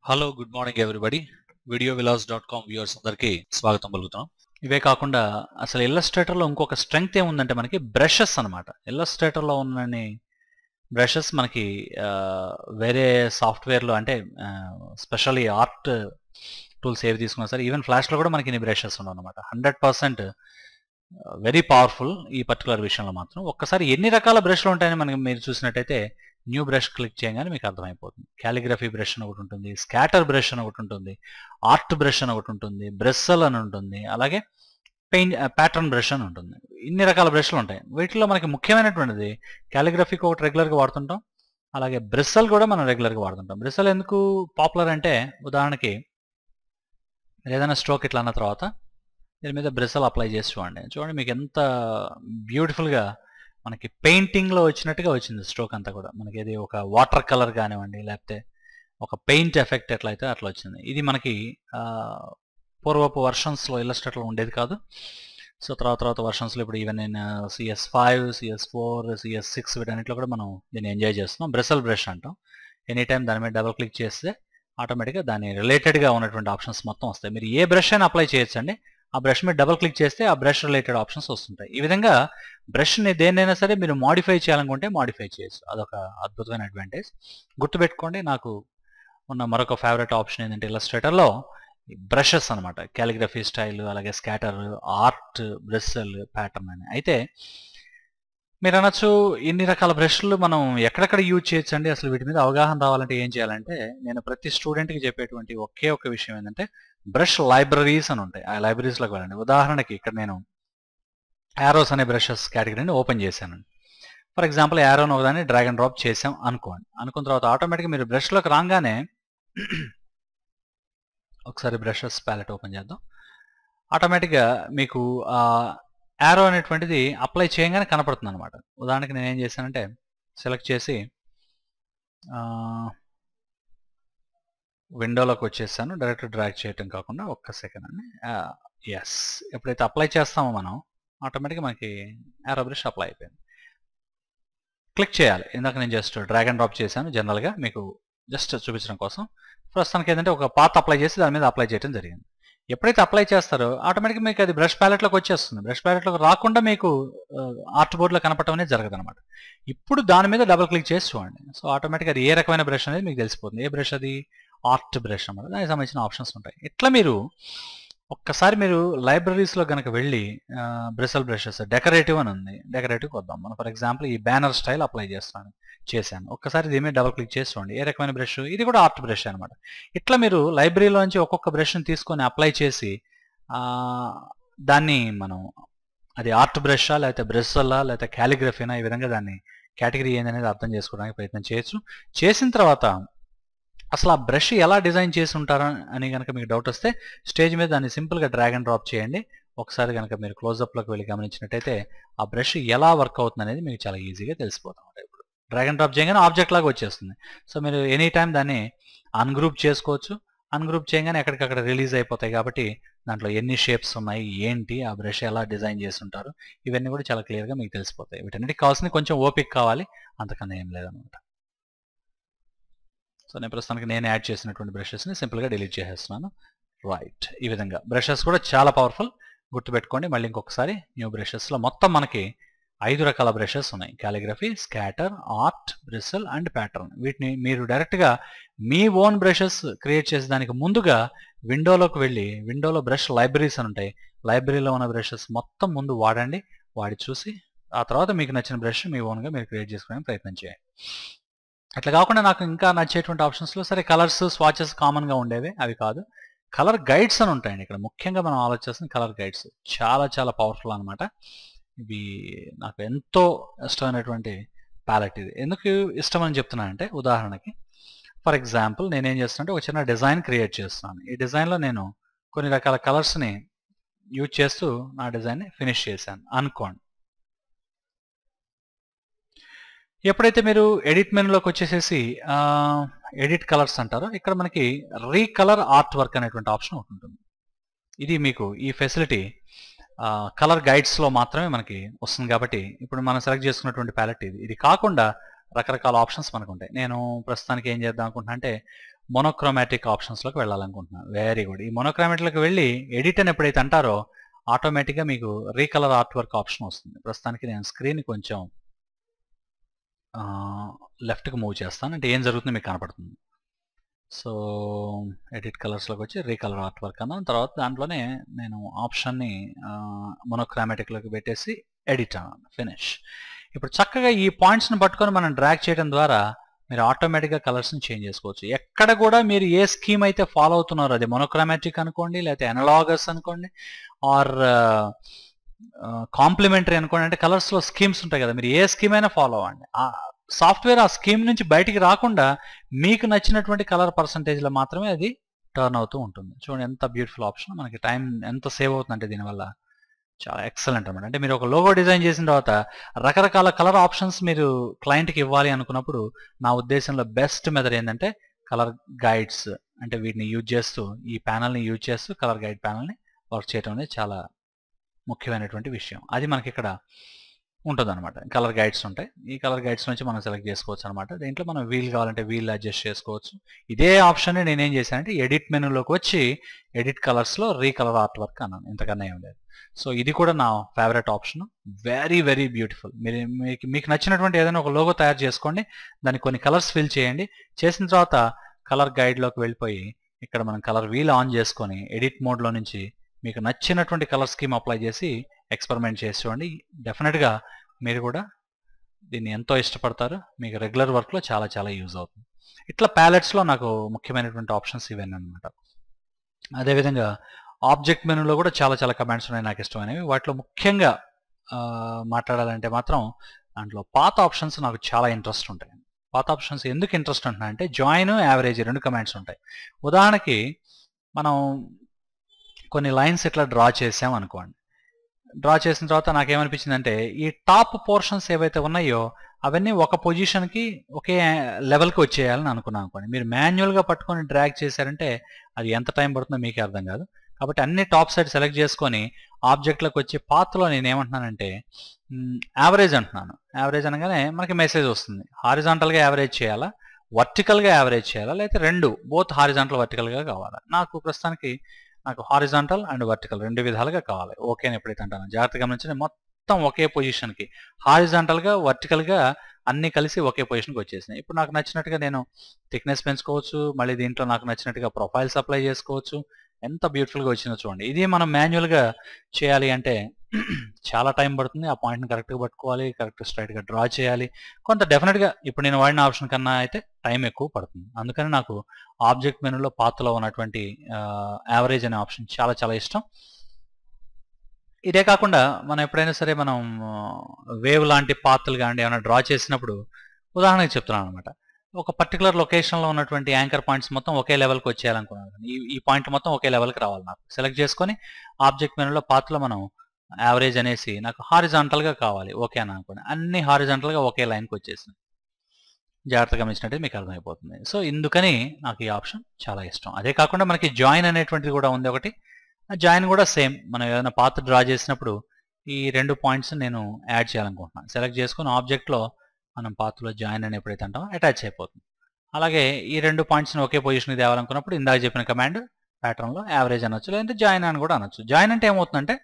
Hello good morning everybody videovillas.com viewers అందరికీ స్వాగతం పలుకుతున్నాం. ఇవే కాకుండా అసలు ఇల్లస్ట్రేటర్లో ఇంకొక స్ట్రెంగ్త్ ఏముందంటే మనకి బ్రషెస్ అనమాట. ఇల్లస్ట్రేటర్లో ఉన్నన్ని బ్రషెస్ మనకి వేరే సాఫ్ట్వేర్లో అంటే స్పెషల్లీ ఆర్ట్ టూల్స్ ఏవి తీసుకున్నా సరే ఈవెన్ ఫ్లాష్లో కూడా మనకి ఇన్ని బ్రషెస్ ఉండవు అనమాట. 100% వెరీ పవర్ఫుల్ ఈ పర్టికులర్ విషయంలో మాత్రం. ఒక్కసారి ఎన్ని రకాల బ్రష్లు ఉంటాయని మనకి మీరు చూసినట్టయితే న్యూ బ్రష్ క్లిక్ చేయగానే మీకు అర్థమైపోతుంది. క్యాలిగ్రఫీ బ్రష్ అని ఒకటి ఉంటుంది, స్కాటర్ బ్రష్ అని ఒకటి ఉంటుంది, ఆర్ట్ బ్రష్ అని ఒకటి ఉంటుంది, బ్రెస్సల్ అని ఉంటుంది, అలాగే ప్యాటర్న్ బ్రష్ అని ఉంటుంది. ఇన్ని రకాల బ్రష్లు ఉంటాయి. వీటిలో మనకి ముఖ్యమైనటువంటిది క్యాలిగ్రఫీకి ఒకటి రెగ్యులర్గా వాడుతుంటాం, అలాగే బ్రెస్సల్ కూడా మనం రెగ్యులర్గా వాడుతుంటాం. బ్రెస్సల్ ఎందుకు పాపులర్ అంటే ఉదాహరణకి మీరు ఏదైనా స్ట్రోక్ ఇట్లా అన్న తర్వాత దీని మీద బ్రెస్సల్ అప్లై చేసి చూడండి మీకు ఎంత బ్యూటిఫుల్గా మనకి పెయింటింగ్లో వచ్చినట్టుగా వచ్చింది స్ట్రోక్ అంతా కూడా. మనకి ఇది ఒక వాటర్ కలర్ కానివ్వండి, లేకపోతే ఒక పెయింట్ ఎఫెక్ట్ ఎట్లయితే అట్లా వచ్చింది. ఇది మనకి పూర్వపు వర్షన్స్లో ఇల్లస్ట్రేటర్లో ఉండేది కాదు. సో తర్వాత వర్షన్స్లో ఇప్పుడు ఈవెన్ నేను CS5, CS4, CS6 వీటన్నిటిలో కూడా మనం దీన్ని ఎంజాయ్ చేస్తున్నాం. బ్రెస్సల్ బ్రష్ అంటాం. ఎనీ టైం దాని మీద డబుల్ క్లిక్ చేస్తే ఆటోమేటిక్గా దాని రిలేటెడ్గా ఉన్నటువంటి ఆప్షన్స్ మొత్తం వస్తాయి. మీరు ఏ బ్రష్ అయినా అప్లై చేయొచ్చండి. ఆ బ్రష్ మీద డబుల్ క్లిక్ చేస్తే ఆ బ్రష్ రిలేటెడ్ ఆప్షన్స్ వస్తుంటాయి. ఈ విధంగా బ్రష్ని దేన్నైనా సరే మీరు మాడిఫై చేయాలనుకుంటే మాడిఫై చేయొచ్చు. అదొక అద్భుతమైన అడ్వాంటేజ్. గుర్తుపెట్టుకోండి, నాకు ఉన్న మరొక ఫేవరెట్ ఆప్షన్ ఏంటంటే ఇల్లస్ట్రేటర్లో బ్రషెస్ అనమాట. క్యాలిగ్రఫీ స్టైల్, అలాగే స్కాటర్, ఆర్ట్, బ్రెస్సల్, ప్యాటర్న్ అని. అయితే మీరు అనొచ్చు ఇన్ని రకాల బ్రష్లు మనం ఎక్కడెక్కడ యూజ్ చేయొచ్చండి, అసలు వీటి మీద అవగాహన రావాలంటే ఏం చేయాలంటే నేను ప్రతి స్టూడెంట్కి చెప్పేటువంటి ఒకే ఒక విషయం ఏంటంటే బ్రష్ లైబ్రరీస్ అని ఉంటాయి. ఆ లైబ్రరీస్లోకి వెళ్ళండి. ఉదాహరణకి ఇక్కడ నేను యారోస్ అనే బ్రషెస్ కేటగిరీని ఓపెన్ చేశాను. ఫర్ ఎగ్జాంపుల్ యారోని ఒకదాన్ని డ్రాగ్ అండ్ డ్రాప్ చేసాం అనుకోండి. అనుకున్న తర్వాత ఆటోమేటిక్గా మీరు బ్రష్లోకి రాగానే ఒకసారి బ్రషెస్ ప్యాలెట్ ఓపెన్ చేద్దాం. ఆటోమేటిక్గా మీకు యారో అనేటువంటిది అప్లై చేయగానే కనపడుతుంది అనమాట. ఉదాహరణకి నేను ఏం చేశానంటే సెలెక్ట్ చేసి విండోలోకి వచ్చేసాను. డైరెక్ట్ డ్రాగ్ చేయటం కాకుండా ఒక్క సెకండ్ అండి. ఎస్, ఎప్పుడైతే అప్లై చేస్తామో మనం ఆటోమేటిక్గా మనకి యారో బ్రష్ అప్లై అయిపోయింది. క్లిక్ చేయాలి. ఇందాక నేను జస్ట్ డ్రాగ్ అండ్ డ్రాప్ చేశాను జనరల్గా మీకు జస్ట్ చూపించడం కోసం. ప్రస్తుతానికి ఏంటంటే ఒక పాత్ అప్లై చేసి దాని మీద అప్లై చేయడం జరిగింది. ఎప్పుడైతే అప్లై చేస్తారో ఆటోమేటిక్గా మీకు అది బ్రష్ ప్యాలెట్లోకి వచ్చేస్తుంది. బ్రష్ ప్యాలెట్లోకి రాకుండా మీకు ఆర్ట్ బోర్డ్లో కనపడటం అనేది జరగదు అనమాట. ఇప్పుడు దాని మీద డబుల్ క్లిక్ చేసి చూడండి. సో ఆటోమేటిక్గా అది ఏ రకమైన బ్రష్ అనేది మీకు తెలిసిపోతుంది. ఏ బ్రష్ అది? ఆర్ట్ బ్రష్ అన్నమాట. దానికి సంబంధించిన ఆప్షన్స్ ఉంటాయి. ఇట్లా మీరు ఒక్కసారి మీరు లైబ్రరీస్లో కనుక వెళ్ళి బ్రెస్సల్ బ్రషెస్ డెకరేటివ్ అని ఉంది, డెకరేటివ్కి వద్దాం. మనం ఫర్ ఎగ్జాంపుల్ ఈ బ్యానర్ స్టైల్ అప్లై చేశాను. ఒక్కసారి దీని మీద డబుల్ క్లిక్ చేసి చూడండి ఏ రకమైన బ్రష్. ఇది కూడా ఆర్ట్ బ్రష్ అనమాట. ఇట్లా మీరు లైబ్రరీలో నుంచి ఒక్కొక్క బ్రష్ని తీసుకొని అప్లై చేసి దాన్ని మనం అది ఆర్ట్ బ్రషా లేకపోతే బ్రెస్సల్లా లేకపోతే క్యాలిగ్రఫీనా, ఈ విధంగా దాన్ని కేటగిరీ ఏందనేది అర్థం చేసుకోవడానికి ప్రయత్నం చేయొచ్చు. చేసిన తర్వాత అసలు ఆ బ్రష్ ఎలా డిజైన్ చేసి ఉంటారా అని కనుక మీకు డౌట్ వస్తే స్టేజ్ మీద దాన్ని సింపుల్గా డ్రాగ్ అండ్ డ్రాప్ చేయండి. ఒకసారి కనుక మీరు క్లోజ్అప్లోకి వెళ్ళి గమనించినట్టయితే ఆ బ్రష్ ఎలా వర్క్ అవుతుంది అనేది మీకు చాలా ఈజీగా తెలిసిపోతుంది. ఇప్పుడు డ్రాగ్ అండ్ డ్రాప్ చేయగానే ఆబ్జెక్ట్ లాగా వచ్చేస్తుంది. సో మీరు ఎనీ టైం దాన్ని అన్గ్రూప్ చేసుకోవచ్చు. అన్గ్రూప్ చేయగానే ఎక్కడికక్కడ రిలీజ్ అయిపోతాయి. కాబట్టి దాంట్లో ఎన్ని షేప్స్ ఉన్నాయి, ఏంటి, ఆ బ్రష్ ఎలా డిజైన్ చేసి ఉంటారు, ఇవన్నీ కూడా చాలా క్లియర్గా మీకు తెలిసిపోతాయి. వీటన్నిటికి కావాల్సింది కొంచెం ఓపిక కావాలి, అంతకన్నా ఏం లేదనమాట. సో నేను ప్రస్తుతానికి నేను యాడ్ చేసినటువంటి బ్రషెస్ని సింపుల్గా డిలీట్ చేసేస్తున్నాను. రైట్, ఈ విధంగా బ్రషెస్ కూడా చాలా పవర్ఫుల్. గుర్తుపెట్టుకోండి. మళ్ళీ ఇంకొకసారి న్యూ బ్రషెస్లో మొత్తం మనకి 5 రకాల బ్రషెస్ ఉన్నాయి. Calligraphy, scatter, art, bristle and pattern. వీటిని మీరు డైరెక్ట్గా మీ ఓన్ బ్రషెస్ క్రియేట్ చేసేదానికి ముందుగా విండోలోకి వెళ్ళి విండోలో బ్రష్ లైబ్రరీస్ అని ఉంటాయి. లైబ్రరీలో ఉన్న బ్రషెస్ మొత్తం ముందు వాడండి. వాడి చూసి ఆ తర్వాత మీకు నచ్చిన బ్రష్ మీ ఓన్గా మీరు క్రియేట్ చేసుకోవడానికి ప్రయత్నం చేయండి. అట్లా కాకుండా నాకు ఇంకా నచ్చేటువంటి ఆప్షన్స్లో సరే కలర్స్, స్వాచెస్ కామన్గా ఉండేవి, అవి కాదు. కలర్ గైడ్స్ అని ఉంటాయండి. ఇక్కడ ముఖ్యంగా మనం ఆలోచిస్తున్న కలర్ గైడ్స్ చాలా చాలా పవర్ఫుల్ అనమాట. ఇవి నాకు ఎంతో ఇష్టమైనటువంటి ప్యాలెట్. ఇది ఎందుకు ఇష్టం అని చెప్తున్నానంటే ఉదాహరణకి ఫర్ ఎగ్జాంపుల్ నేనేం చేస్తున్నానంటే ఒక చిన్న డిజైన్ క్రియేట్ చేస్తున్నాను. ఈ డిజైన్లో నేను కొన్ని రకాల కలర్స్ని యూజ్ చేస్తూ నా డిజైన్ని ఫినిష్ చేశాను అనుకోండి. ఎప్పుడైతే మీరు ఎడిట్ మెనూలోకి వచ్చేసేసి ఎడిట్ కలర్స్ అంటారో ఇక్కడ మనకి రీకలర్ ఆర్ట్ వర్క్ అనేటువంటి ఆప్షన్ ఒకటి ఉంటుంది. ఇది మీకు ఈ ఫెసిలిటీ కలర్ గైడ్స్లో మాత్రమే మనకి వస్తుంది. కాబట్టి ఇప్పుడు మనం సెలెక్ట్ చేసుకున్నటువంటి ప్యాలెట్ ఇది కాకుండా రకరకాల ఆప్షన్స్ మనకు ఉంటాయి. నేను ప్రస్తుతానికి ఏం చేద్దాం అనుకుంటున్నా అంటే మోనోక్రోమాటిక్ ఆప్షన్స్లోకి వెళ్ళాలనుకుంటున్నాను. Very good. ఈ మోనోక్రోమాటిక్లోకి వెళ్ళి ఎడిట్ అని ఎప్పుడైతే అంటారో ఆటోమేటిక్గా మీకు రీకలర్ ఆర్ట్ వర్క్ ఆప్షన్ వస్తుంది. ప్రస్తుతానికి నేను స్క్రీన్ కొంచెం లెఫ్ట్కి మూవ్ చేస్తాను, అంటే ఏం జరుగుతుందో మీకు కనపడుతుంది. సో ఎడిట్ కలర్స్లోకి వచ్చి రీకలర్ ఆర్ట్ వర్క్ అన్నాను. తర్వాత దాంట్లోనే నేను ఆప్షన్ని మోనోక్రోమాటిక్లోకి పెట్టేసి ఎడిట్ అన్నాను. ఫినిష్. ఇప్పుడు చక్కగా ఈ పాయింట్స్ని పట్టుకొని మనం డ్రాగ్ చేయడం ద్వారా మీరు ఆటోమేటిక్గా కలర్స్ని చేంజ్ చేసుకోవచ్చు. ఎక్కడ కూడా మీరు ఏ స్కీమ్ అయితే ఫాలో అవుతున్నారో, అది మోనోక్రోమాటిక్ అనుకోండి, లేకపోతే అనలాగస్ అనుకోండి, ఆర్ కాంప్లిమెంటరీ అనుకోండి, అంటే కలర్స్లో స్కీమ్స్ ఉంటాయి కదా, మీరు ఏ స్కీమ్ అయినా ఫాలో అవ్వండి. సాఫ్ట్వేర్ ఆ స్కీమ్ నుంచి బయటికి రాకుండా మీకు నచ్చినటువంటి కలర్ పర్సంటేజ్లో మాత్రమే అది టర్న్ అవుతూ ఉంటుంది. చూడండి ఎంత బ్యూటిఫుల్ ఆప్షన్. మనకి టైం ఎంత సేవ్ అవుతుందంటే దీనివల్ల చాలా ఎక్సలెంట్ అనమాట. అంటే మీరు ఒక లోగో డిజైన్ చేసిన తర్వాత రకరకాల కలర్ ఆప్షన్స్ మీరు క్లయింట్కి ఇవ్వాలి అనుకున్నప్పుడు నా ఉద్దేశంలో బెస్ట్ మెథడ్ ఏంటంటే కలర్ గైడ్స్. అంటే వీటిని యూజ్ చేస్తూ, ఈ ప్యానల్ని యూజ్ చేస్తూ కలర్ గైడ్ ప్యానల్ని వర్క్ చేయడం అనేది చాలా ముఖ్యమైనటువంటి విషయం. అది మనకి ఇక్కడ ఉంటుంది అనమాట. కలర్ గైడ్స్ ఉంటాయి. ఈ కలర్ గైడ్స్ నుంచి మనం సెలెక్ట్ చేసుకోవచ్చు అనమాట. దీంట్లో మనం వీల్ కావాలంటే వీల్ అడ్జస్ట్ చేసుకోవచ్చు. ఇదే ఆప్షన్ నేనేం చేశానంటే ఎడిట్ మెనూలోకి వచ్చి ఎడిట్ కలర్స్లో రీకలర్ ఆర్ట్ వర్క్ అన్నాను. ఇంతకన్నా ఏం లేదు. సో ఇది కూడా నా favourite option. Very very beautiful. మీకు నచ్చినటువంటి ఏదైనా ఒక లోగో తయారు చేసుకోండి, దానికి కొన్ని కలర్స్ ఫిల్ చేయండి. చేసిన తర్వాత కలర్ గైడ్లోకి వెళ్ళిపోయి ఇక్కడ మనం కలర్ వీల్ ఆన్ చేసుకొని ఎడిట్ మోడ్లో నుంచి మీకు నచ్చినటువంటి కలర్ స్కీమ్ అప్లై చేసి ఎక్స్పెరిమెంట్ చేసి చూడండి. డెఫినెట్గా మీరు కూడా దీన్ని ఎంతో ఇష్టపడతారు. మీకు రెగ్యులర్ వర్క్లో చాలా చాలా యూజ్ అవుతుంది. ఇట్లా ప్యాలెట్స్లో నాకు ముఖ్యమైనటువంటి ఆప్షన్స్ ఇవన్నీ అనమాట. అదేవిధంగా ఆబ్జెక్ట్ మెనూలో కూడా చాలా చాలా కమాండ్స్ ఉన్నాయి నాకు ఇష్టమైనవి. వాటిలో ముఖ్యంగా మాట్లాడాలంటే మాత్రం దాంట్లో పాత్ ఆప్షన్స్ నాకు చాలా ఇంట్రెస్ట్ ఉంటాయి. పాత్ ఆప్షన్స్ ఎందుకు ఇంట్రెస్ట్ ఉంటున్నాయి అంటే జాయిన్, యావరేజ్ 2 కమాండ్స్ ఉంటాయి. ఉదాహరణకి మనం కొన్ని లైన్స్ ఇట్లా డ్రా చేసాం అనుకోండి. డ్రా చేసిన తర్వాత నాకేమనిపించిందంటే ఈ టాప్ పోర్షన్స్ ఏవైతే ఉన్నాయో అవన్నీ ఒక పొజిషన్కి ఒకే లెవెల్కి వచ్చేయాలని అనుకున్నాను అనుకోండి. మీరు మాన్యువల్గా పట్టుకొని డ్రాగ్ చేశారంటే అది ఎంత టైం పడుతుందో మీకే అర్థం కాదు. కాబట్టి అన్ని టాప్ సైడ్ సెలెక్ట్ చేసుకొని ఆబ్జెక్ట్లోకి వచ్చి పాత్లో నేను ఏమంటున్నానంటే యావరేజ్ అంటున్నాను. యావరేజ్ అనగానే మనకి మెసేజ్ వస్తుంది. హారిజాంటల్గా యావరేజ్ చేయాలా, వర్టికల్గా యావరేజ్ చేయాలా, లేకపోతే రెండు బోత్ హారిజాంటల్ వర్టికల్గా కావాలా. నాకు ప్రస్తుతానికి హారిజాంటల్ అండ్ వర్టికల్ 2 విధాలుగా కావాలి. ఓకే అని ఎప్పుడైతే అంటాను జాగ్రత్తగా గమనించండి. మొత్తం ఒకే పొజిషన్కి హారిజాంటల్గా వర్టికల్గా అన్నీ కలిసి ఒకే పొజిషన్కి వచ్చేసినాయి. ఇప్పుడు నాకు నచ్చినట్టుగా నేను థిక్నెస్ పెంచుకోవచ్చు. మళ్ళీ దీంట్లో నాకు నచ్చినట్టుగా ప్రొఫైల్స్ అప్లై చేసుకోవచ్చు. ఎంత బ్యూటిఫుల్గా వచ్చిందో చూడండి. ఇది మనం మాన్యువల్గా చేయాలి అంటే చాలా టైం పడుతుంది. ఆ పాయింట్ని కరెక్ట్గా పట్టుకోవాలి, కరెక్ట్ స్ట్రైట్గా డ్రా చేయాలి. కొంత డెఫినెట్గా ఇప్పుడు నేను వాడిన ఆప్షన్ కన్నా అయితే టైం ఎక్కువ పడుతుంది. అందుకని నాకు ఆబ్జెక్ట్ మెనూలో పాత్లో ఉన్నటువంటి యావరేజ్ అనే ఆప్షన్ చాలా చాలా ఇష్టం. ఇదే కాకుండా మనం ఎప్పుడైనా సరే మనం వేవ్ లాంటి పాత్రలు కానీ ఏమైనా డ్రా చేసినప్పుడు ఉదాహరణకి చెప్తున్నాను అనమాట. ఒక పర్టికులర్ లొకేషన్లో ఉన్నటువంటి యాంకర్ పాయింట్స్ మొత్తం ఒకే లెవెల్కి వచ్చేయాలనుకున్నాను. ఈ పాయింట్ మొత్తం ఒకే లెవెల్కి రావాలి. నాకు సెలెక్ట్ చేసుకొని ఆబ్జెక్ట్ మెనూలో పాత్రలో మనం యావరేజ్ అనేసి నాకు హారిజాంటల్గా కావాలి ఓకే అని అనుకోండి. అన్ని హారిజాంటల్గా ఒకే లైన్కి వచ్చేసినాయి. జాగ్రత్తగా గమనించినట్టు మీకు అర్థమైపోతుంది. సో ఇందుకని నాకు ఈ ఆప్షన్ చాలా ఇష్టం. అదే కాకుండా మనకి జాయిన్ అనేటువంటిది కూడా ఉంది ఒకటి. జాయిన్ కూడా సేమ్. మనం ఏదైనా పాత్ డ్రా చేసినప్పుడు ఈ 2 పాయింట్స్ నేను యాడ్ చేయాలనుకుంటున్నాను. సెలెక్ట్ చేసుకుని ఆబ్జెక్ట్లో మనం పాత్లో జాయిన్ అని ఎప్పుడైతే అంటామో అటాచ్ అయిపోతుంది. అలాగే ఈ 2 పాయింట్స్ని ఒకే పొజిషన్కి తేవాలనుకున్నప్పుడు ఇందాక చెప్పిన కమాండ్ ప్యాటర్న్లో యావరేజ్ అనొచ్చు, లేదంటే జాయిన్ అని కూడా అనొచ్చు. జాయిన్ అంటే ఏమవుతుందంటే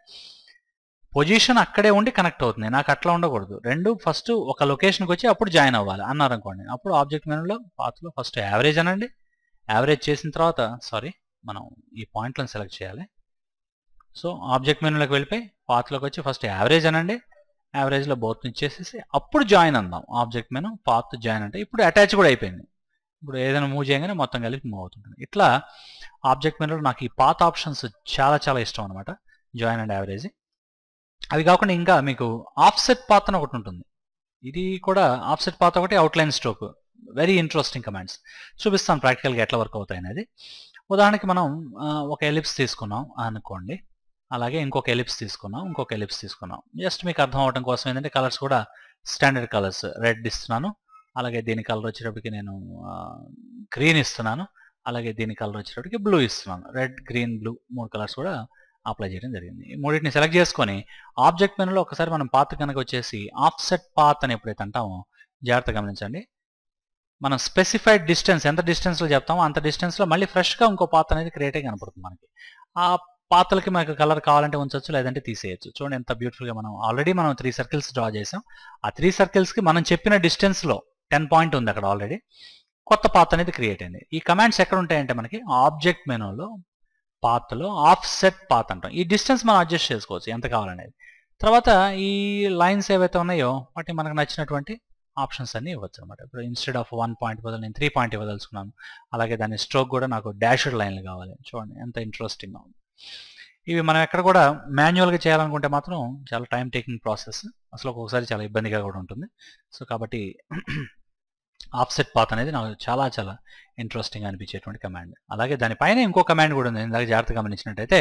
పొజిషన్ అక్కడే ఉండి కనెక్ట్ అవుతుంది. నాకు అట్లా ఉండకూడదు. 2 ఫస్ట్ ఒక లొకేషన్కి వచ్చి అప్పుడు జాయిన్ అవ్వాలి అన్నారు అనుకోండి. అప్పుడు ఆబ్జెక్ట్ మెనూలో పాత్లో ఫస్ట్ యావరేజ్ అనండి. యావరేజ్ చేసిన తర్వాత మనం ఈ పాయింట్లను సెలెక్ట్ చేయాలి. సో ఆబ్జెక్ట్ మెనూలోకి వెళ్ళిపోయి పాత్లోకి వచ్చి ఫస్ట్ యావరేజ్ అనండి. యావరేజ్లో బోత్ ఇచ్చేసేసి అప్పుడు జాయిన్ అందాం. ఆబ్జెక్ట్ మెనూ పాత్ జాయిన్ అంటే ఇప్పుడు అటాచ్ కూడా అయిపోయింది. ఇప్పుడు ఏదైనా మూవ్ చేయగానే మొత్తం కలిపి మూవ్ అవుతుంటుంది. ఇట్లా ఆబ్జెక్ట్ మెనూలో నాకు ఈ పాత్ ఆప్షన్స్ చాలా చాలా ఇష్టం అనమాట. Join and average. అవి కాకుండా ఇంకా మీకు ఆఫ్సెట్ పాత్ అని ఒకటి ఉంటుంది. ఇది కూడా ఆఫ్సెట్ పాత్ ఒకటి, outline stroke. Very interesting commands. చూపిస్తాను ప్రాక్టికల్గా ఎట్లా వర్క్ అవుతాయి అనేది. ఉదాహరణకి మనం ఒక ఎలిప్స్ తీసుకున్నాం అనుకోండి. అలాగే ఇంకొక ఎలిప్స్ తీసుకున్నాం. జస్ట్ మీకు అర్థం అవడం కోసం ఏంటంటే కలర్స్ కూడా స్టాండర్డ్ కలర్స్ రెడ్ ఇస్తున్నాను. అలాగే దీని కలర్ వచ్చేటప్పటికి నేను గ్రీన్ ఇస్తున్నాను. అలాగే దీని కలర్ వచ్చేటప్పటికి బ్లూ ఇస్తున్నాను. రెడ్, గ్రీన్, బ్లూ 3 కలర్స్ కూడా అప్లై చేయడం జరిగింది. ఈ మూడింటిని సెలెక్ట్ చేసుకొని ఆబ్జెక్ట్ మెనూలో ఒకసారి మనం పాత్ కనుక వచ్చేసి ఆఫ్సెట్ పాత్ అని ఎప్పుడైతే అంటామో జాగ్రత్తగా గమనించండి. మనం స్పెసిఫైడ్ డిస్టెన్స్ ఎంత డిస్టెన్స్లో చెప్తామో అంత డిస్టెన్స్లో మళ్ళీ ఫ్రెష్గా ఇంకో పాత్ అనేది క్రియేట్ అయ్యి కనపడుతుంది మనకి. ఆ పాత్రలకి మనకు కలర్ కావాలంటే ఉంచవచ్చు, లేదంటే తీసేయచ్చు. చూడండి ఎంత బ్యూటిఫుల్గా మనం ఆల్రెడీ 3 సర్కిల్స్ డ్రా చేసాం. ఆ 3 సర్కిల్స్కి మనం చెప్పిన డిస్టెన్స్లో 10 పాయింట్ ఉంది అక్కడ ఆల్రెడీ. కొత్త పాత్ అనేది క్రియేట్ అయింది. ఈ కమాండ్స్ ఎక్కడ ఉంటాయంటే మనకి ఆబ్జెక్ట్ మెనూలో పాత్లో ఆఫ్సెట్ పాత్ అంటాం. ఈ డిస్టెన్స్ మనం అడ్జస్ట్ చేసుకోవచ్చు ఎంత కావాలనేది. తర్వాత ఈ లైన్స్ ఏవైతే ఉన్నాయో వాటిని మనకు నచ్చినటువంటి ఆప్షన్స్ అన్ని ఇవ్వచ్చు అనమాట. ఇప్పుడు ఇన్స్టెడ్ ఆఫ్ 1 పాయింట్ బదులు నేను 3 పాయింట్ ఇవ్వదలుచుకున్నాను. అలాగే దాని స్ట్రోక్ కూడా నాకు డాష్డ్ లైన్లు కావాలి. చూడండి ఎంత ఇంట్రెస్టింగ్గా ఉంది. ఇవి మనం ఎక్కడ కూడా మాన్యువల్గా చేయాలనుకుంటే మాత్రం చాలా టైం టేకింగ్ ప్రాసెస్, అసలు ఒక్కొక్కసారి చాలా ఇబ్బందిగా కూడా ఉంటుంది. సో కాబట్టి ఆఫ్సెట్ పాత్ అనేది నాకు చాలా చాలా ఇంట్రెస్టింగ్ అనిపించేటువంటి కమాండ్. అలాగే దానిపైన ఇంకో కమాండ్ కూడా ఉంది. ఇందాక జాగ్రత్తగా గమనించినట్టయితే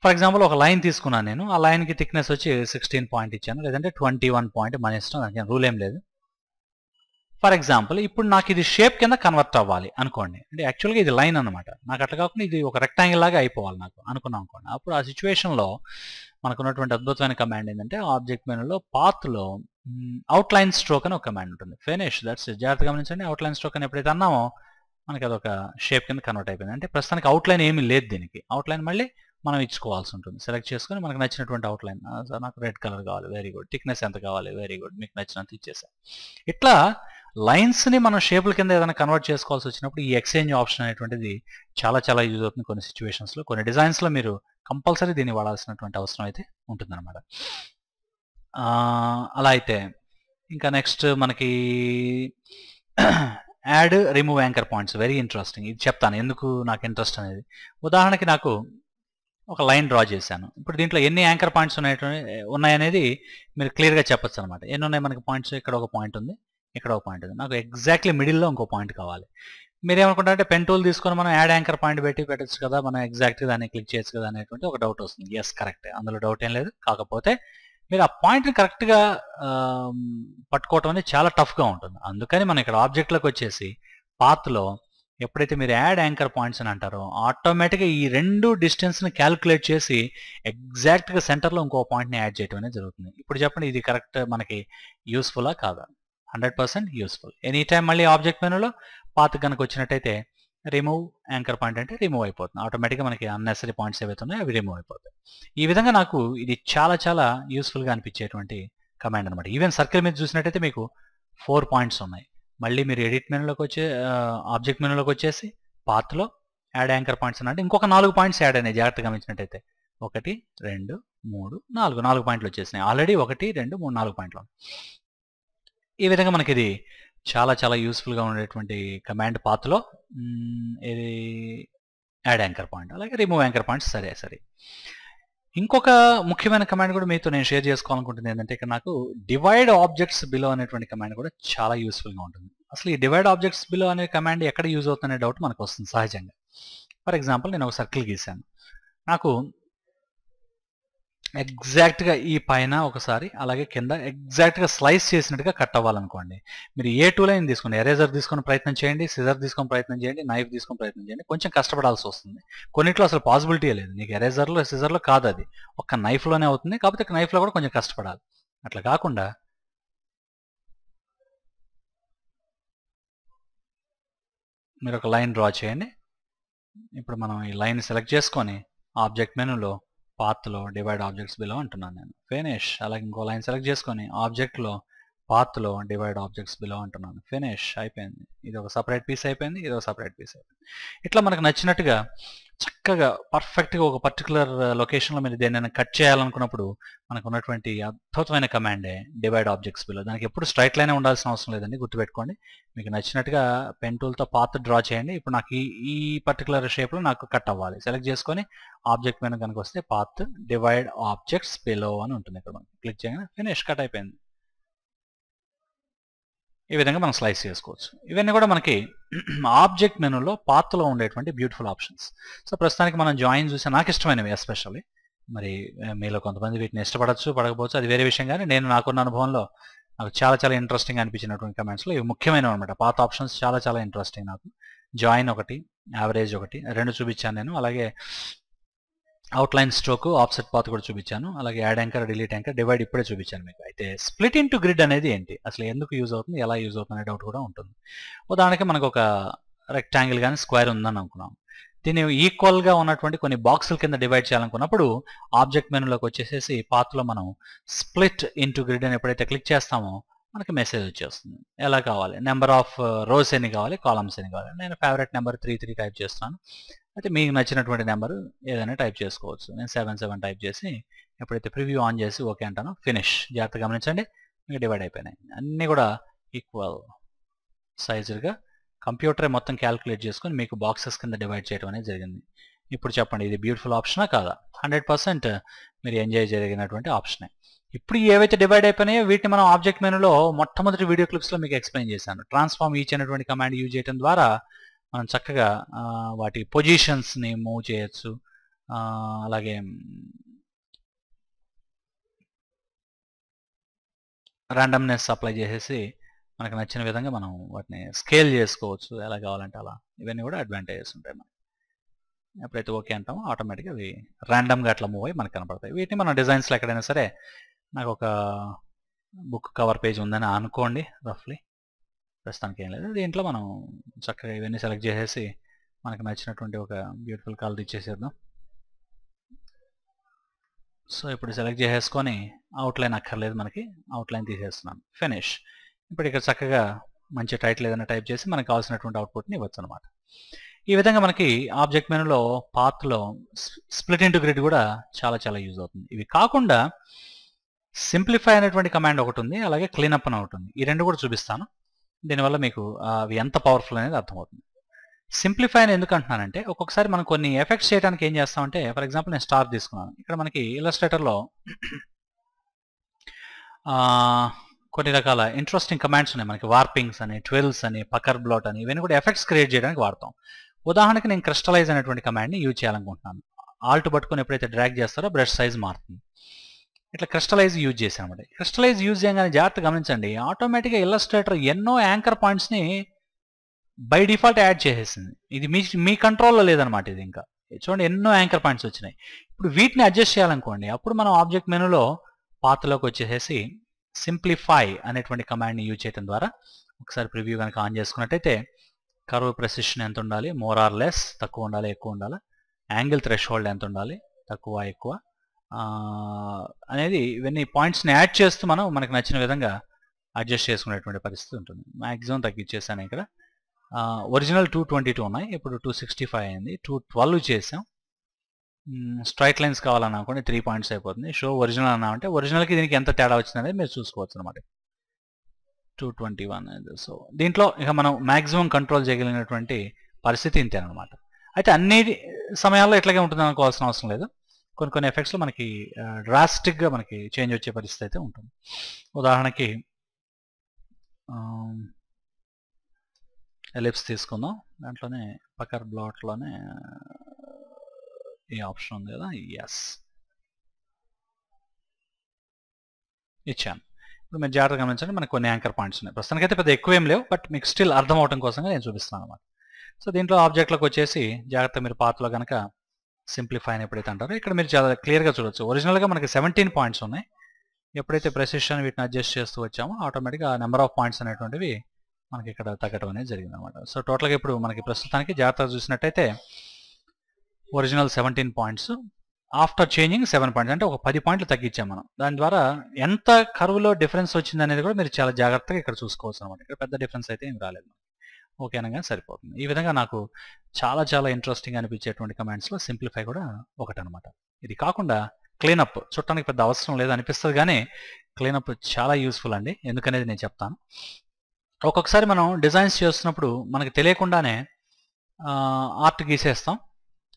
ఫర్ ఎగ్జాంపుల్ ఒక లైన్ తీసుకున్నాను నేను. ఆ లైన్కి థిక్నెస్ వచ్చి 16 పాయింట్ ఇచ్చాను, లేదంటే 21 పాయింట్, మన ఇష్టం, దానికి రూల్ ఏం లేదు. ఫర్ ఎగ్జాంపుల్ ఇప్పుడు నాకు ఇది షేప్ కింద కన్వర్ట్ అవ్వాలి అనుకోండి. అంటే యాక్చువల్గా ఇది లైన్ అనమాట, నాకు అట్లా కాకుండా ఇది ఒక రెక్టాంగిల్ లాగా అయిపోవాలి నాకు అనుకున్నాం అనుకోండి. అప్పుడు ఆ సిచ్యువేషన్లో మనకు ఉన్నటువంటి అద్భుతమైన కమాండ్ ఏంటంటే ఆబ్జెక్ట్ మెనూలో పాత్లో అవుట్లైన్ స్ట్రోక్ అని ఒక కమాండ్ ఉంటుంది. ఫినిష్, దట్స్ జాగ్రత్తగా గమనించండి. అవుట్లైన్ స్ట్రోక్ అని ఎప్పుడైతే అన్నామో మనకి అదొక షేప్ కింద కన్వర్ట్ అయిపోయింది. అంటే ప్రస్తుతానికి అవుట్లైన్ ఏమీ లేదు దీనికి. అవుట్లైన్ మళ్ళీ మనం ఇచ్చుకోవాల్సి ఉంటుంది. సెలెక్ట్ చేసుకొని మనకు నచ్చినటువంటి అవుట్లైన్, నాకు రెడ్ కలర్ కావాలి, వెరీ గుడ్. థిక్నెస్ ఎంత కావాలి, వెరీ గుడ్, మీకు నచ్చినంత ఇచ్చేసాం. ఇట్లా లైన్స్ని మనం షేపుల కింద ఏదైనా కన్వర్ట్ చేసుకోవాల్సి వచ్చినప్పుడు ఈ ఎక్స్చేంజ్ ఆప్షన్ అనేటువంటిది చాలా చాలా యూజ్ అవుతుంది కొన్ని సిచ్యువేషన్స్లో. కొన్ని డిజైన్స్లో మీరు కంపల్సరీ దీన్ని వాడాల్సినటువంటి అవసరం అయితే ఉంటుందన్నమాట. అలా అయితే ఇంకా నెక్స్ట్ మనకి add remove anchor points, very interesting. ఇది చెప్తాను ఎందుకు నాకు ఇంట్రెస్ట్ అనేది. ఉదాహరణకి నాకు ఒక లైన్ డ్రా చేశాను. ఇప్పుడు దీంట్లో ఎన్ని యాంకర్ పాయింట్స్ ఉన్నాయనేది మీరు క్లియర్గా చెప్పచ్చు అనమాట. ఎన్ని ఉన్నాయి మనకి పాయింట్స్? ఇక్కడ ఒక పాయింట్ ఉంది, ఇక్కడ ఒక పాయింట్ ఉంది. నాకు ఎగ్జాక్ట్లీ మిడిల్లో ఇంకో పాయింట్ కావాలి. మీరేమనుకుంటారంటే పెన్ టూల్ తీసుకొని మనం యాడ్ యాంకర్ పాయింట్ పెట్టచ్చు కదా, మనం ఎగ్జాక్ట్గా దాన్ని క్లిక్ చేయొచ్చు కదా అనేటువంటి ఒక డౌట్ వస్తుంది. ఎస్, కరెక్టే, అందులో డౌట్ ఏం లేదు. కాకపోతే మీరు ఆ పాయింట్ని కరెక్ట్గా పట్టుకోవటం అనేది చాలా టఫ్గా ఉంటుంది. అందుకని మనం ఇక్కడ ఆబ్జెక్ట్లోకి వచ్చేసి పాత్లో ఎప్పుడైతే మీరు యాడ్ యాంకర్ పాయింట్స్ అని అంటారో ఆటోమేటిక్గా ఈ రెండు డిస్టెన్స్ని క్యాలిక్యులేట్ చేసి ఎగ్జాక్ట్గా సెంటర్లో ఇంకో పాయింట్ని యాడ్ చేయడం అనేది జరుగుతుంది. ఇప్పుడు చెప్పండి, ఇది కరెక్ట్ మనకి యూస్ఫుల్లా కాదా? 100% యూస్ఫుల్. ఎనీ టైం మళ్ళీ ఆబ్జెక్ట్ మెనూలో పాత్ కనుక వచ్చినట్టయితే రిమూవ్ యాంకర్ పాయింట్ అంటే రిమూవ్ అయిపోతుంది. ఆటోమేటిక్గా మనకి అన్నెసరీ పాయింట్స్ ఏవైతే ఉన్నాయో అవి రిమూవ్ అయిపోతాయి. ఈ విధంగా నాకు ఇది చాలా చాలా యూస్ఫుల్గా అనిపించేటువంటి కమాండ్ అనమాట. ఈవెన్ సర్కిల్ మీద చూసినట్టయితే మీకు 4 పాయింట్స్ ఉన్నాయి. మళ్ళీ మీరు ఎడిట్ మెనూలోకి వచ్చే ఆబ్జెక్ట్ మెనూలోకి వచ్చేసి పాత్లో యాడ్ యాంకర్ పాయింట్స్ అంటే ఇంకొక 4 పాయింట్స్ యాడ్ అయినాయి. జాగ్రత్తగా గమనించినట్టయితే 1, 2, 3, 4 పాయింట్లు వచ్చేసినాయి. ఆల్రెడీ 1, 2, 3, 4 పాయింట్లు. ఈ విధంగా మనకి ఇది చాలా చాలా యూస్ఫుల్గా ఉండేటువంటి కమాండ్ పాత్లో ఇది యాడ్ యాంకర్ పాయింట్, అలాగే రిమూవ్ యాంకర్ పాయింట్స్. సరే ఇంకొక ముఖ్యమైన కమాండ్ కూడా మీతో నేను షేర్ చేసుకోవాలనుకుంటుంది ఏంటంటే ఇక్కడ నాకు డివైడ్ ఆబ్జెక్ట్స్ బిలో అనేటువంటి కమాండ్ కూడా చాలా యూస్ఫుల్గా ఉంటుంది. అసలు ఈ డివైడ్ ఆబ్జెక్ట్స్ బిలో అనే కమాండ్ ఎక్కడ యూజ్ అవుతుందనే డౌట్ మనకు వస్తుంది సహజంగా. ఫర్ ఎగ్జాంపుల్ నేను ఒక సర్కిల్ గీసాను. నాకు ఎగ్జాక్ట్గా ఈ పైన ఒకసారి అలాగే కింద ఎగ్జాక్ట్గా స్లైస్ చేసినట్టుగా కట్ అవ్వాలనుకోండి. మీరు ఏ టూల్ అయినా తీసుకోండి, ఎరేజర్ తీసుకొని ప్రయత్నం చేయండి, సిజర్ తీసుకొని ప్రయత్నం చేయండి, నైఫ్ తీసుకొని ప్రయత్నం చేయండి. కొంచెం కష్టపడాల్సి వస్తుంది. కొన్నిట్లో అసలు పాసిబిలిటీ లేదు. నీకు ఎరేజర్లో సిజర్లో కాదు, అది ఒక్క నైఫ్లోనే అవుతుంది. కాకపోతే నైఫ్లో కూడా కొంచెం కష్టపడాలి. అట్లా కాకుండా మీరు ఒక లైన్ డ్రా చేయండి. ఇప్పుడు మనం ఈ లైన్ సెలెక్ట్ చేసుకొని ఆబ్జెక్ట్ మెనూలో పాత్లో డివైడ్ ఆబ్జెక్ట్స్ బిలో అంటున్నాను నేను. ఫినిష్. అలాగే ఇంకో లైన్ సెలెక్ట్ చేసుకొని ఆబ్జెక్ట్లో పాత్లో డివైడ్ ఆబ్జెక్ట్స్ బిలో అంటున్నాను. ఫినిష్. అయిపోయింది. ఇది ఒక సపరేట్ పీస్ అయిపోయింది, ఇది ఒక సపరేట్ పీస్ అయిపోయింది. ఇట్లా మనకు నచ్చినట్టుగా చక్కగా పర్ఫెక్ట్గా ఒక పర్టికులర్ లొకేషన్లో మీరు దేనైనా కట్ చేయాలనుకున్నప్పుడు మనకు ఉన్నటువంటి అద్భుతమైన కమాండే డివైడ్ ఆబ్జెక్ట్స్ బిలో. దానికి ఎప్పుడు స్ట్రైట్ లైనే ఉండాల్సిన అవసరం లేదండి, గుర్తుపెట్టుకోండి. మీకు నచ్చినట్టుగా పెన్ టూల్తో పాత్ డ్రా చేయండి. ఇప్పుడు నాకు ఈ పర్టికులర్ షేప్లో నాకు కట్ అవ్వాలి. సెలెక్ట్ చేసుకొని ఆబ్జెక్ట్ మెనూ కనుక వస్తే పాత్ డివైడ్ ఆబ్జెక్ట్స్ బిలో అని ఉంటుంది. ఇక్కడ మనం క్లిక్ చేయగానే ఫినిష్, కట్ అయిపోయింది. ఈ విధంగా మనం స్లైస్ చేసుకోవచ్చు. ఇవన్నీ కూడా మనకి ఆబ్జెక్ట్ మెనూలో పాత్లో ఉండేటువంటి బ్యూటిఫుల్ ఆప్షన్స్. సో ప్రస్తుతానికి మనం జాయిన్ చూసే నాకు ఇష్టమైనవి ఎస్పెషల్లీ. మరి మీలో కొంతమంది వీటిని ఇష్టపడచ్చు, పడకపోవచ్చు, అది వేరే విషయం. కానీ నేను నాకున్న అనుభవంలో నాకు చాలా చాలా ఇంట్రెస్టింగ్ అనిపించినటువంటి కమెంట్స్లో ఇవి ముఖ్యమైనవి అనమాట. పాత ఆప్షన్స్ చాలా చాలా ఇంట్రెస్టింగ్ నాకు. జాయిన్ ఒకటి, యావరేజ్ ఒకటి, 2 చూపించాను నేను. అలాగే అవుట్లైన్ స్ట్రోక్, ఆఫ్సెట్ పాత్ కూడా చూపించాను. అలాగే add anchor, delete anchor, divide ఇప్పుడే చూపించాను మీకు. అయితే స్ప్లిట్ ఇంటూ గ్రిడ్ అనేది ఏంటి, అసలు ఎందుకు యూజ్ అవుతుంది, ఎలా యూజ్ అవుతుంది అనే డౌట్ కూడా ఉంటుంది. ఉదాహరణకి మనకు ఒక రెక్టాంగిల్ కానీ స్క్వేర్ ఉందని అనుకున్నాం. దీన్ని ఈక్వల్గా ఉన్నటువంటి కొన్ని బాక్సుల కింద డివైడ్ చేయాలనుకున్నప్పుడు ఆబ్జెక్ట్ మెనూలోకి వచ్చేసేసి పాత్లో మనం స్ప్లిట్ ఇంటూ గ్రిడ్ అని ఎప్పుడైతే క్లిక్ చేస్తామో మనకి మెసేజ్ వచ్చేస్తుంది. ఎలా కావాలి, నెంబర్ ఆఫ్ రోస్ ఎన్ని కావాలి, కాలమ్స్ ఎన్ని కావాలి. నేను ఫేవరెట్ నెంబర్ 3 టైప్ చేస్తున్నాను. అయితే మీకు నచ్చినటువంటి నెంబర్ ఏదైనా టైప్ చేసుకోవచ్చు. నేను 7 టైప్ చేసి ఎప్పుడైతే ప్రివ్యూ ఆన్ చేసి ఓకే అంటానో ఫినిష్. జాగ్రత్తగా గమనించండి, మీకు డివైడ్ అయిపోయినాయి. అన్నీ కూడా ఈక్వల్ సైజుగా కంప్యూటరే మొత్తం క్యాలిక్యులేట్ చేసుకొని మీకు బాక్సెస్ కింద డివైడ్ చేయడం అనేది జరిగింది. ఇప్పుడు చెప్పండి, ఇది బ్యూటిఫుల్ ఆప్షనా కాదా? 100% మీరు ఎంజాయ్ చేయగలిగినటువంటి ఆప్షనే. ఇప్పుడు ఏవైతే డివైడ్ అయిపోయినాయో వీటిని మనం ఆబ్జెక్ట్ మెనూలో మొట్టమొదటి వీడియో క్లిప్స్లో మీకు ఎక్స్ప్లెయిన్ చేశాను. ట్రాన్స్ఫార్మ్ ఈచ్ అనేటువంటి కమాండ్ యూజ్ చేయడం ద్వారా మనం చక్కగా వాటి పొజిషన్స్ని మూవ్ చేయొచ్చు. అలాగే ర్యాండమ్నెస్ అప్లై చేసేసి మనకు నచ్చిన విధంగా మనం వాటిని స్కేల్ చేసుకోవచ్చు, ఎలా కావాలంటే అలా. ఇవన్నీ కూడా అడ్వాంటేజెస్ ఉంటాయి మనకి. ఎప్పుడైతే ఓకే అంటామో ఆటోమేటిక్గా అవి ర్యాండమ్గా అట్లా మూవ్ అయ్యి మనకు కనపడతాయి. వీటిని మనం డిజైన్స్లో ఎక్కడైనా సరే, నాకు ఒక బుక్ కవర్ పేజ్ ఉందని అనుకోండి రఫ్లీ, ప్రస్తుతానికి ఏం లేదు. దీంట్లో మనం చక్కగా ఇవన్నీ సెలెక్ట్ చేసేసి మనకు నచ్చినటువంటి ఒక బ్యూటిఫుల్ కలర్ ఇచ్చేసేద్దాం. సో ఇప్పుడు సెలెక్ట్ చేసేసుకొని అవుట్లైన్ అక్కర్లేదు, మనకి అవుట్లైన్ తీసేస్తున్నాను. ఫినిష్. ఇప్పుడు ఇక్కడ చక్కగా మంచి టైటిల్ ఏదైనా టైప్ చేసి మనకు కావాల్సినటువంటి అవుట్పుట్ని ఇవ్వచ్చు అనమాట. ఈ విధంగా మనకి ఆబ్జెక్ట్ మెనూలో పాత్లో స్ప్లిట్ ఇంటూ గ్రిడ్ కూడా చాలా చాలా యూజ్ అవుతుంది. ఇవి కాకుండా సింప్లిఫై అనేటువంటి కమాండ్ ఒకటి ఉంది, అలాగే క్లీనప్ అని ఒకటి ఉంది. ఈ రెండు కూడా చూపిస్తాను. దీనివల్ల మీకు అవి ఎంత పవర్ఫుల్ అనేది అర్థమవుతుంది. సింప్లిఫై అని ఎందుకు అంటున్నానంటే, ఒక్కొక్కసారి మనం కొన్ని ఎఫెక్ట్స్ చేయడానికి ఏం చేస్తామంటే, ఫర్ ఎగ్జాంపుల్ నేను స్టార్ తీసుకున్నాను. ఇక్కడ మనకి ఇల్లస్ట్రేటర్లో కొన్ని రకాల ఇంట్రెస్టింగ్ కమాండ్స్ ఉన్నాయి. మనకి వార్పింగ్స్ అని, ట్విల్స్ అని, పకర్ బ్లాట్ అని, ఇవన్నీ కూడా ఎఫెక్ట్స్ క్రియేట్ చేయడానికి వాడతాం. ఉదాహరణకి నేను క్రిస్టలైజ్ అనేటువంటి కమాండ్ని యూజ్ చేయాలనుకుంటున్నాను. ఆల్ట్ పట్టుకొని ఎప్పుడైతే డ్రాగ్ చేస్తారో బ్రష్ సైజ్ మారుతుంది. ఇట్లా క్రిస్టలైజ్ యూజ్ చేసాం అనమాట. క్రిస్టలైజ్ యూజ్ చేయగానే జాగ్రత్తగా గమనించండి, ఆటోమేటిక్గా ఇల్లస్ట్రేటర్ ఎన్నో యాంకర్ పాయింట్స్ని బై డిఫాల్ట్ యాడ్ చేసేసింది. ఇది మీ కంట్రోల్లో లేదనమాట. ఇది ఇంకా చూడండి, ఎన్నో యాంకర్ పాయింట్స్ వచ్చినాయి. ఇప్పుడు వీటిని అడ్జస్ట్ చేయాలనుకోండి, అప్పుడు మనం ఆబ్జెక్ట్ మెనూలో పాత్లోకి వచ్చేసేసి సింప్లిఫై అనేటువంటి కమాండ్ని యూజ్ చేయడం ద్వారా ఒకసారి ప్రివ్యూ కనుక ఆన్ చేసుకున్నట్టయితే కర్వ్ ప్రెసిషన్ ఎంత ఉండాలి, మోర్ ఆర్ లెస్, తక్కువ ఉండాలి ఎక్కువ ఉండాలి, యాంగిల్ థ్రెషోల్డ్ ఎంత ఉండాలి, తక్కువ ఎక్కువ అనేది, ఇవన్నీ పాయింట్స్ని యాడ్ చేస్తూ మనం మనకు నచ్చిన విధంగా అడ్జస్ట్ చేసుకునేటువంటి పరిస్థితి ఉంటుంది. మ్యాక్సిమం తగ్గించేసాను ఇక్కడ. ఒరిజినల్ 222 ఉన్నాయి, ఇప్పుడు 265 అయింది. 212 చేసాం. స్ట్రైట్ లైన్స్ కావాలనుకోండి 3 పాయింట్స్ అయిపోతుంది. షో ఒరిజినల్ అన్నామంటే ఒరిజినల్కి దీనికి ఎంత తేడా వచ్చింది అనేది మీరు చూసుకోవచ్చు అనమాట. 221. సో దీంట్లో ఇక మనం మ్యాక్సిమం కంట్రోల్ చేయగలిగినటువంటి పరిస్థితి ఇంతేనమాట. అయితే అన్ని సమయాల్లో ఇట్లాగే ఉంటుంది అనుకోవాల్సిన అవసరం లేదు. కొన్ని ఎఫెక్ట్స్లో మనకి డ్రాస్టిక్గా మనకి చేంజ్ వచ్చే పరిస్థితి అయితే ఉంటుంది. ఉదాహరణకి ఎలిప్స్ తీసుకుందాం. దాంట్లోనే పకర్ బ్లాట్లోనే ఈ ఆప్షన్ ఉంది కదా, ఎస్ ఇచ్చాను. ఇప్పుడు మీరు జాగ్రత్తగా గమనించండి, మనకు కొన్ని యాంకర్ పాయింట్స్ ఉన్నాయి. ప్రస్తుతానికి అయితే పెద్ద ఎక్కువ ఏం లేవు, బట్ మీకు స్టిల్ అర్థం అవడం కోసంగా నేను చూపిస్తున్నాను అనమాట. సో దీంట్లో ఆబ్జెక్ట్లోకి వచ్చేసి జాగ్రత్తగా మీరు పాత్లో కనుక సింప్లిఫై అని ఎప్పుడైతే అంటారో ఇక్కడ మీరు చాలా క్లియర్గా చూడొచ్చు. ఒరిజినల్గా మనకి 17 పాయింట్స్ ఉన్నాయి. ఎప్పుడైతే ప్రెసిషన్ వీటిని అడ్జస్ట్ చేస్తూ వచ్చామో ఆటోమేటిక్గా నెంబర్ ఆఫ్ పాయింట్స్ అనేటువంటివి మనకి ఇక్కడ తగ్గడం అనేది జరిగింది అనమాట. సో టోటల్గా ఇప్పుడు మనకి ప్రస్తుతానికి జాగ్రత్తగా చూసినట్టయితే original 17 points, after changing 7 points, అంటే ఒక 10 పాయింట్లు తగ్గించాం మనం. దాని ద్వారా ఎంత కర్వ్లో డిఫరెన్స్ వచ్చింది అనేది కూడా మీరు చాలా జాగ్రత్తగా ఇక్కడ చూసుకోవచ్చు అనమాట. ఇక్కడ పెద్ద డిఫరెన్స్ అయితే ఏం రాలేదు, ఓకే అనగా సరిపోతుంది. ఈ విధంగా నాకు చాలా చాలా ఇంట్రెస్టింగ్ అనిపించేటువంటి కమాండ్స్లో సింప్లిఫై కూడా ఒకటనమాట. ఇది కాకుండా క్లీనప్ చూడటానికి పెద్ద అవసరం లేదు అనిపిస్తుంది, కానీ క్లీనప్ చాలా యూస్ఫుల్ అండి. ఎందుకనేది నేను చెప్తాను. ఒక్కొక్కసారి మనం డిజైన్స్ చేస్తున్నప్పుడు మనకు తెలియకుండానే ఆర్ట్ గీసేస్తాం.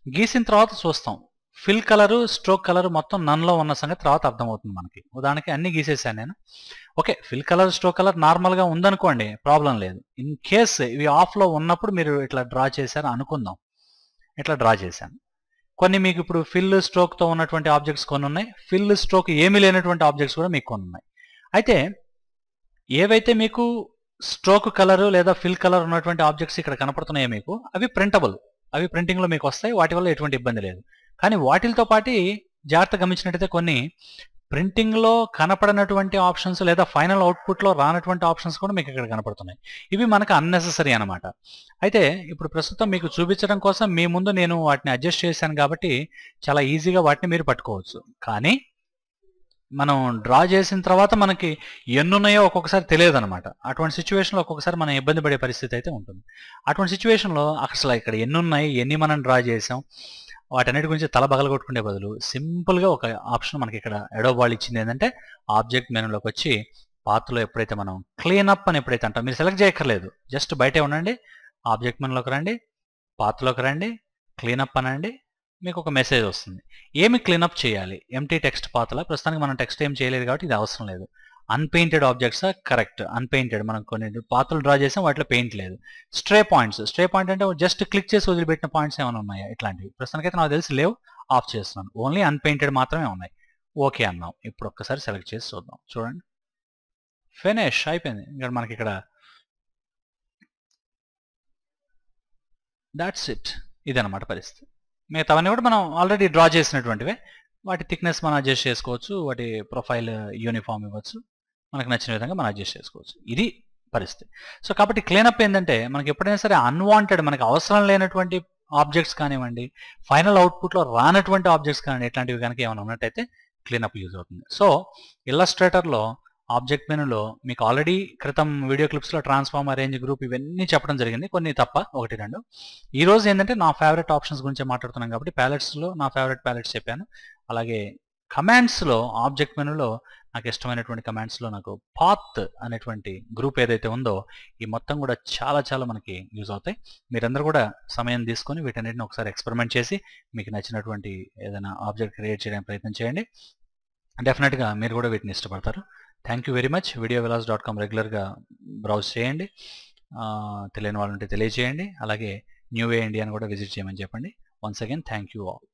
గీసిన తర్వాత చూస్తాం ఫిల్ కలరు, స్ట్రోక్ కలర్ మొత్తం నన్లో ఉన్న సంగతి తర్వాత అర్థమవుతుంది మనకి. ఉదాహరణకి అన్ని గీసేసాను నేను. Okay, fill colour, stroke colour నార్మల్గా ఉందనుకోండి, ప్రాబ్లం లేదు. ఇన్ కేస్ ఇవి ఆఫ్లో ఉన్నప్పుడు మీరు ఇట్లా డ్రా చేశారు అనుకుందాం, ఇట్లా డ్రా చేశాను. కొన్ని మీకు ఇప్పుడు ఫిల్ స్ట్రోక్తో ఉన్నటువంటి ఆబ్జెక్ట్స్ కొన్ని ఉన్నాయి, ఫిల్ స్ట్రోక్ ఏమీ లేనటువంటి ఆబ్జెక్ట్స్ కూడా మీకు కొన్ని ఉన్నాయి. అయితే ఏవైతే మీకు స్ట్రోక్ కలరు లేదా ఫిల్ కలర్ ఉన్నటువంటి ఆబ్జెక్ట్స్ ఇక్కడ కనపడుతున్నాయో మీకు, అవి ప్రింటబుల్, అవి ప్రింటింగ్లో మీకు వస్తాయి. వాటి వల్ల ఎటువంటి ఇబ్బంది లేదు. కానీ వాటితో పాటు జాగ్రత్త గమనించినట్టయితే కొన్ని ప్రింటింగ్లో కనపడనటువంటి ఆప్షన్స్ లేదా ఫైనల్ అవుట్పుట్లో రానటువంటి ఆప్షన్స్ కూడా మీకు ఇక్కడ కనపడుతున్నాయి. ఇవి మనకు అన్నెసెసరీ అనమాట. అయితే ఇప్పుడు ప్రస్తుతం మీకు చూపించడం కోసం మీ ముందు నేను వాటిని అడ్జస్ట్ చేశాను కాబట్టి చాలా ఈజీగా వాటిని మీరు పట్టుకోవచ్చు. కానీ మనం డ్రా చేసిన తర్వాత మనకి ఎన్నున్నాయో ఒక్కొక్కసారి తెలియదు అనమాట. అటువంటి సిచ్యువేషన్లో ఒక్కొక్కసారి మనం ఇబ్బంది పడే పరిస్థితి అయితే ఉంటుంది. అటువంటి సిచ్యువేషన్లో అసలు ఇక్కడ ఎన్ని ఉన్నాయి, ఎన్ని మనం డ్రా చేసాం, వాటన్నిటి గురించి తల బగలగొట్టుకునే బదులు సింపుల్గా ఒక ఆప్షన్ మనకి ఇక్కడ అడోబ్ వాళ్ళు ఇచ్చింది ఏంటంటే ఆబ్జెక్ట్ మెనూలోకి వచ్చి పాత్రలో ఎప్పుడైతే మనం క్లీనప్ అని ఎప్పుడైతే అంటాం, మీరు సెలెక్ట్ చేయక్కర్లేదు, జస్ట్ బయటే ఉండండి, ఆబ్జెక్ట్ మెనూలోకి రండి, పాత్రలోకి రండి, క్లీనప్ అనండి, మీకు ఒక మెసేజ్ వస్తుంది. ఏమి క్లీనప్ చేయాలి? ఎంటీ టెక్స్ట్ పాత్రలో ప్రస్తుతానికి మనం టెక్స్ట్ ఏం చేయలేదు కాబట్టి ఇది అవసరం లేదు. అన్పెయింటెడ్ ఆబ్జెక్ట్స్ కరెక్ట్, అన్పెయింటెడ్. మనం కొన్ని పాత్రలు డ్రా చేసాం, వాటిలో పెయింట్ లేదు. స్ట్రే పాయింట్స్, స్ట్రే పాయింట్ అంటే జస్ట్ క్లిక్ చేసి వదిలిపెట్టిన పాయింట్స్ ఏమైనా ఉన్నాయా? ఇట్లాంటివి ప్రస్తుతానికైతే నాకు తెలిసి లేవు, ఆఫ్ చేస్తున్నాను. ఓన్లీ అన్పెయింటెడ్ మాత్రమే ఉన్నాయి. ఓకే అన్నాం. ఇప్పుడు ఒక్కసారి సెలెక్ట్ చేసి చూద్దాం. చూడండి, ఫినిష్ అయిపోయింది. ఇక్కడ మనకి ఇక్కడ దాట్స్ ఇట్. ఇదన్నమాట పరిస్థితి. మిగతావన్నీ కూడా మనం ఆల్రెడీ డ్రా చేసినటువంటివే. వాటి థిక్నెస్ మనం అడ్జస్ట్ చేసుకోవచ్చు, వాటి ప్రొఫైల్ యూనిఫామ్ ఇవ్వచ్చు, మనకు నచ్చిన విధంగా మనం అడ్జస్ట్ చేసుకోవచ్చు. ఇది పరిస్థితి. సో కాబట్టి క్లీనప్ ఏంటంటే మనకి ఎప్పుడైనా సరే అన్వాంటెడ్, మనకి అవసరం లేనటువంటి ఆబ్జెక్ట్స్ కానివ్వండి, ఫైనల్ అవుట్పుట్లో రానటువంటి ఆబ్జెక్ట్స్ కానివ్వండి, ఇట్లాంటివి కనుక ఏమైనా ఉన్నట్టయితే క్లీనప్ యూజ్ అవుతుంది. సో ఇల్లస్ట్రేటర్లో ఆబ్జెక్ట్ మెనూలో మీకు ఆల్రెడీ క్రితం వీడియో క్లిప్స్లో ట్రాన్స్ఫార్మ్, అరేంజ్, గ్రూప్ ఇవన్నీ చెప్పడం జరిగింది, కొన్ని తప్ప 1, 2. ఈ రోజు ఏంటంటే నా ఫేవరెట్ ఆప్షన్స్ గురించి మాట్లాడుతున్నాం కాబట్టి ప్యాలెట్స్లో నా ఫేవరెట్ ప్యాలెట్స్ చెప్పాను. అలాగే కమాండ్స్లో ఆబ్జెక్ట్ మెనూలో నాకు ఇష్టమైనటువంటి కమాండ్స్లో నాకు పాత్ అనేటువంటి గ్రూప్ ఏదైతే ఉందో ఈ మొత్తం కూడా చాలా చాలా మనకి యూజ్ అవుతాయి. మీరందరూ కూడా సమయం తీసుకొని వీటన్నిటిని ఒకసారి ఎక్స్పెరిమెంట్ చేసి మీకు నచ్చినటువంటి ఏదైనా ఆబ్జెక్ట్ క్రియేట్ చేయడానికి ప్రయత్నం చేయండి. డెఫినెట్గా మీరు కూడా వీటిని ఇష్టపడతారు. Thank you very much. videovilas.com రెగ్యులర్గా బ్రౌజ్ చేయండి. తెలియని వాళ్ళు ఉంటే తెలియజేయండి. అలాగే న్యూ వే ఇండియాని కూడా విజిట్ చేయమని చెప్పండి. Once again thank you all.